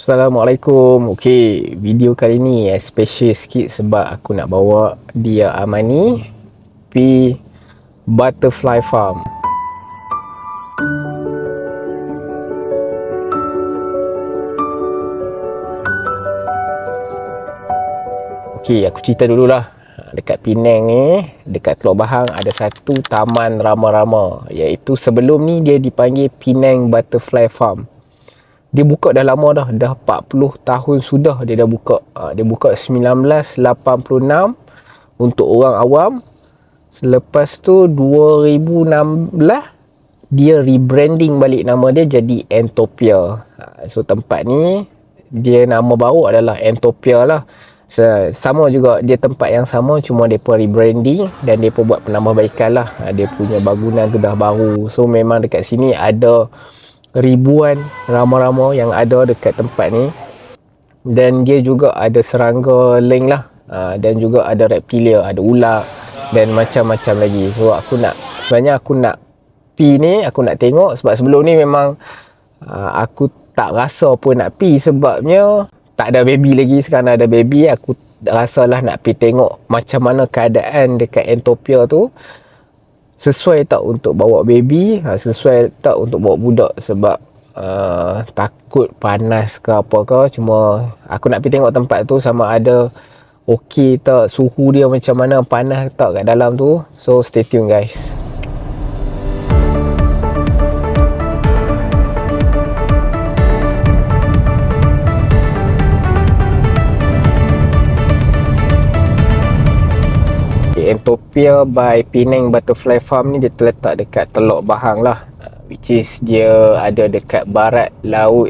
Assalamualaikum. Okey, video kali ni special sikit sebab aku nak bawa dia Amani pergi Butterfly Farm. Okey, aku cerita dululah. Dekat Penang ni, dekat Teluk Bahang ada satu taman rama-rama, iaitu sebelum ni dia dipanggil Penang Butterfly Farm. Dia buka dah lama dah 40 tahun sudah dia dah buka. Dia buka 1986 untuk orang awam. Selepas tu 2016 dia rebranding balik nama dia jadi Entopia. So tempat ni dia nama baru adalah Entopia lah. Sama juga, dia tempat yang sama, cuma mereka rebranding dan mereka buat penambahbaikan lah. Dia punya bangunan tu dah baru. So memang dekat sini ada ribuan rama-rama yang ada dekat tempat ni. Dan dia juga ada serangga leng lah, dan juga ada reptilia, ada ular dan macam-macam lagi. So sebenarnya aku nak pi ni, aku nak tengok. Sebab sebelum ni memang aku tak rasa pun nak pi, sebabnya tak ada baby lagi. Sekarang ada baby, aku rasalah nak pi tengok macam mana keadaan dekat Entopia tu. Sesuai tak untuk bawa baby, sesuai tak untuk bawa budak. Sebab takut panas ke apa ke. Cuma aku nak pergi tengok tempat tu sama ada okey tak, suhu dia macam mana, panas tak kat dalam tu. So stay tune guys. Entopia by Penang Butterfly Farm ni dia terletak dekat Teluk Bahang lah, which is dia ada dekat barat laut,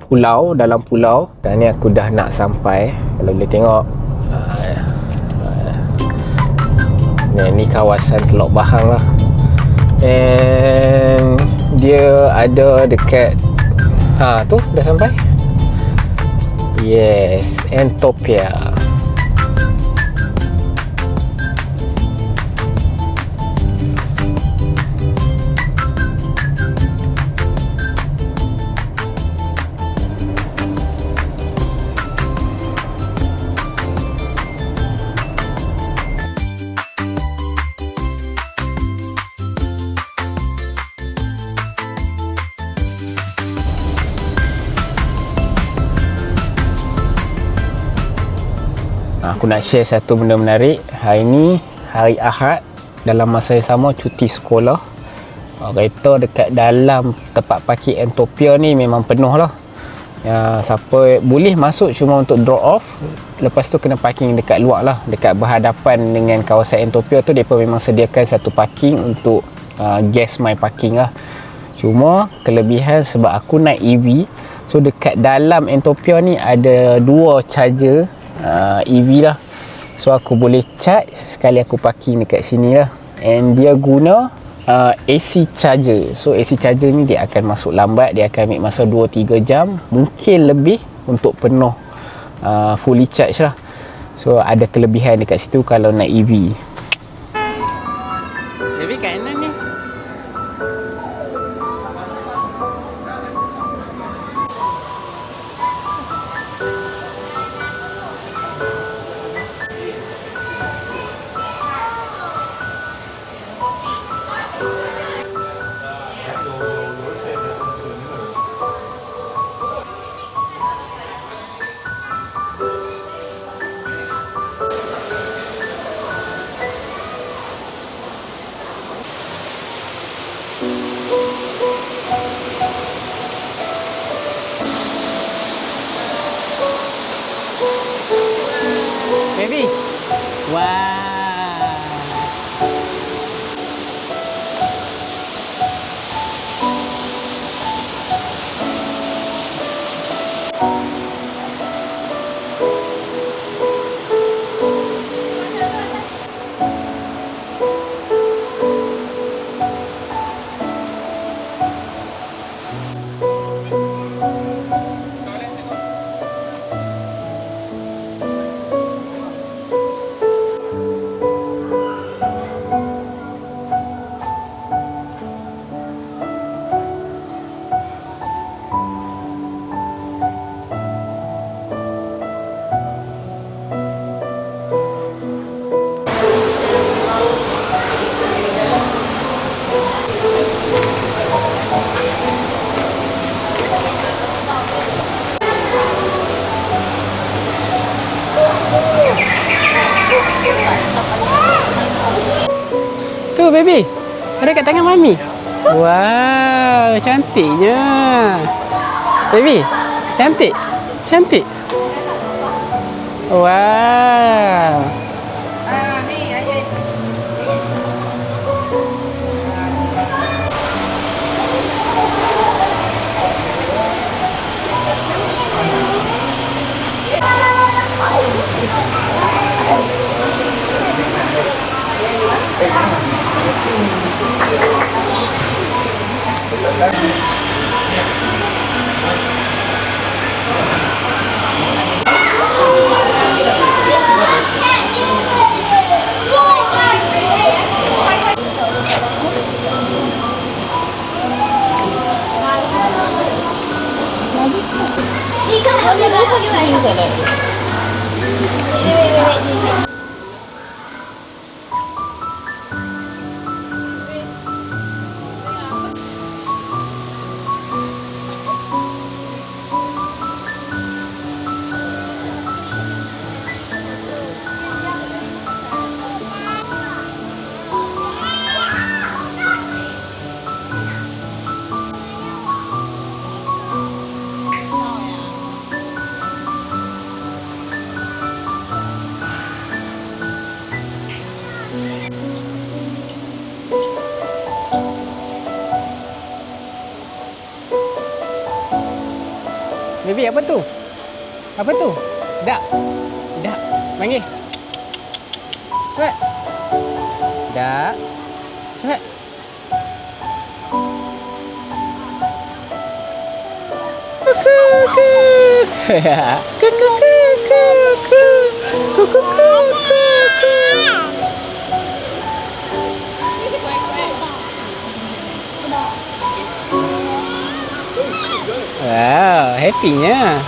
pulau, dalam pulau. Dan ni aku dah nak sampai. Kalau boleh tengok, ni kawasan Teluk Bahang lah. And dia ada dekat tu dah sampai. Yes, Entopia. Aku nak share satu benda menarik. Hari ni hari Ahad, dalam masa yang sama cuti sekolah. Kereta dekat dalam tempat parkir Entopia ni memang penuh lah. Siapa boleh masuk cuma untuk drop off. Lepas tu kena parking dekat luar lah, dekat berhadapan dengan kawasan Entopia tu. Mereka memang sediakan satu parking untuk guest my parking lah. Cuma kelebihan sebab aku naik EV, so dekat dalam Entopia ni ada dua charger EV lah. So aku boleh charge sekali aku parking dekat sini lah. And dia guna AC charger. So AC charger ni dia akan masuk lambat, dia akan ambil masa 2-3 jam, mungkin lebih untuk penuh fully charge lah. So ada kelebihan dekat situ kalau naik EV. Jadi kat mana ni? Baby. Wow. baby. Ada kat tangan mami. Wow, cantiknya. Baby, cantik. Cantik. Wow. Baby, apa tu? Apa tu? Dak. Dak. Panggil. Cepat. Dak. Cepat. Wow, happy-nya.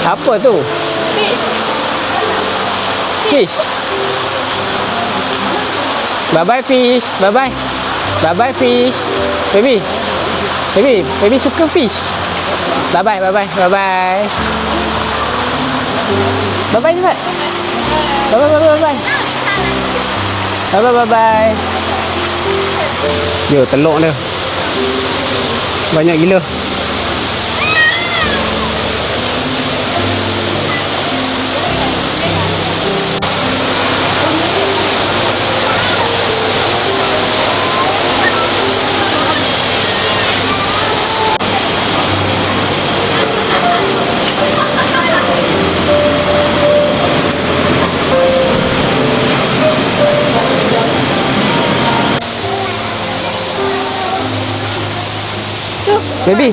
Apa tu? Fish. Bye-bye fish. Bye-bye. Bye-bye fish. Baby. Baby, baby suka fish. Bye-bye, bye-bye, bye-bye. Bye-bye cepat. Bye-bye, bye-bye, bye-bye. Bye-bye, bye-bye. Yo, telur dia. Banyak gila. Baby.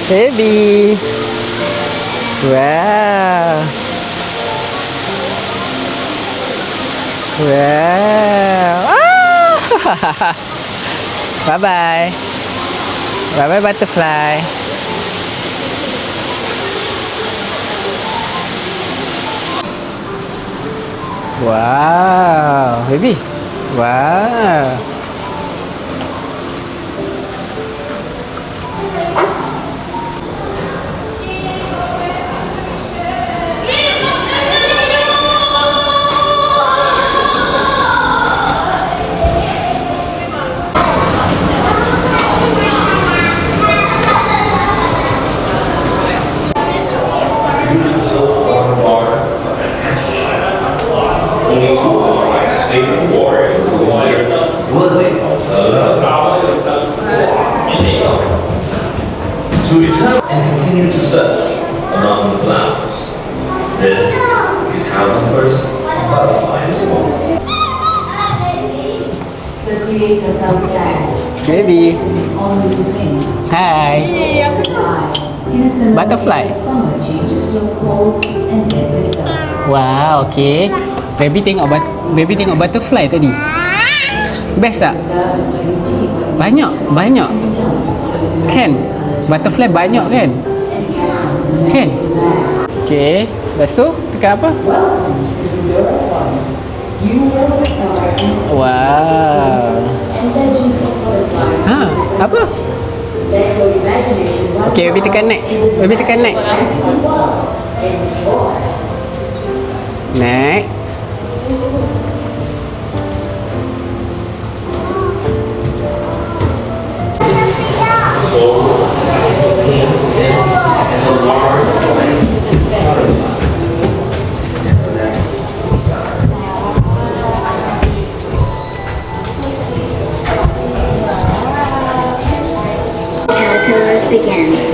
Baby. Wow. Wow. Ah. Bye-bye. Bye-bye butterfly. Wow. Baby. Wow. to return and continue to search among the flowers. This is how the first butterfly is born. The creator felt sad. Baby. Always a thing. Hi. Innocent Butterfly. summer changes to cold and then winter. Wow, okay. Baby tengok butterfly tadi. Best tak? Banyak. Kan? Butterfly banyak kan? Kan? Okay. Lepas tu, tekan apa? You were the star Wow. and legends of butterflies. Ha, apa? Let your imagination run Okay, baby tekan next. Baby tekan next. Enjoy. Next. Caterpillars begins.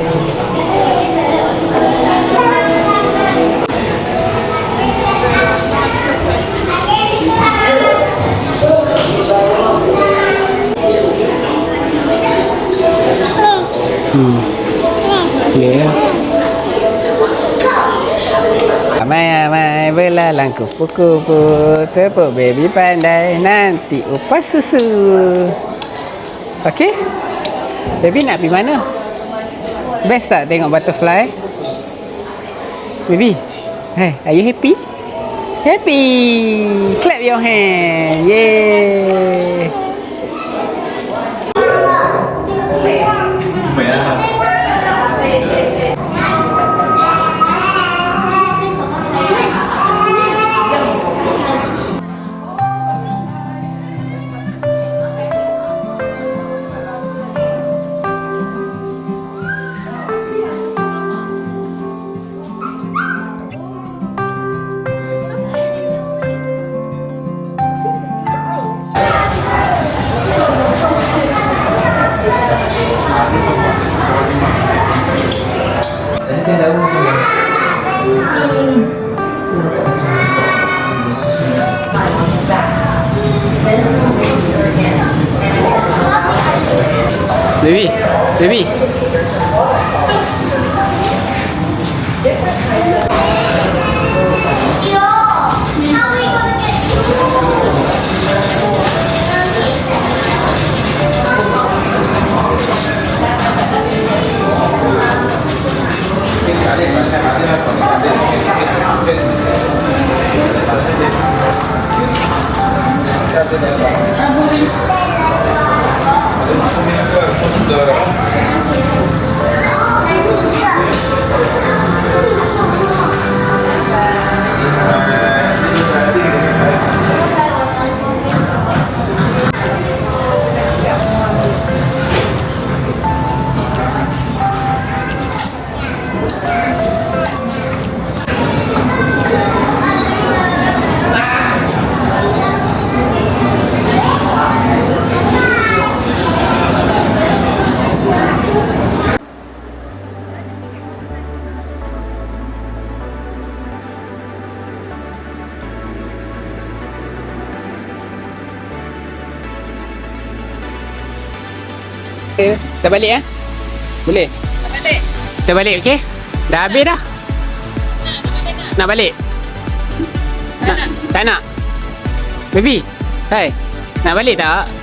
Okay. Ramai belalang kupu-kupu, tepuk baby pandai, nanti upas susu. Okay? Baby nak pergi mana? Best tak tengok butterfly? Baby, hey, are you happy? Happy! Clap your hand! Yay! Baby. Kita balik Boleh? Kita balik, okey? Dah habis dah? Nak balik? Tak nak? Baby, hai, nak balik tak?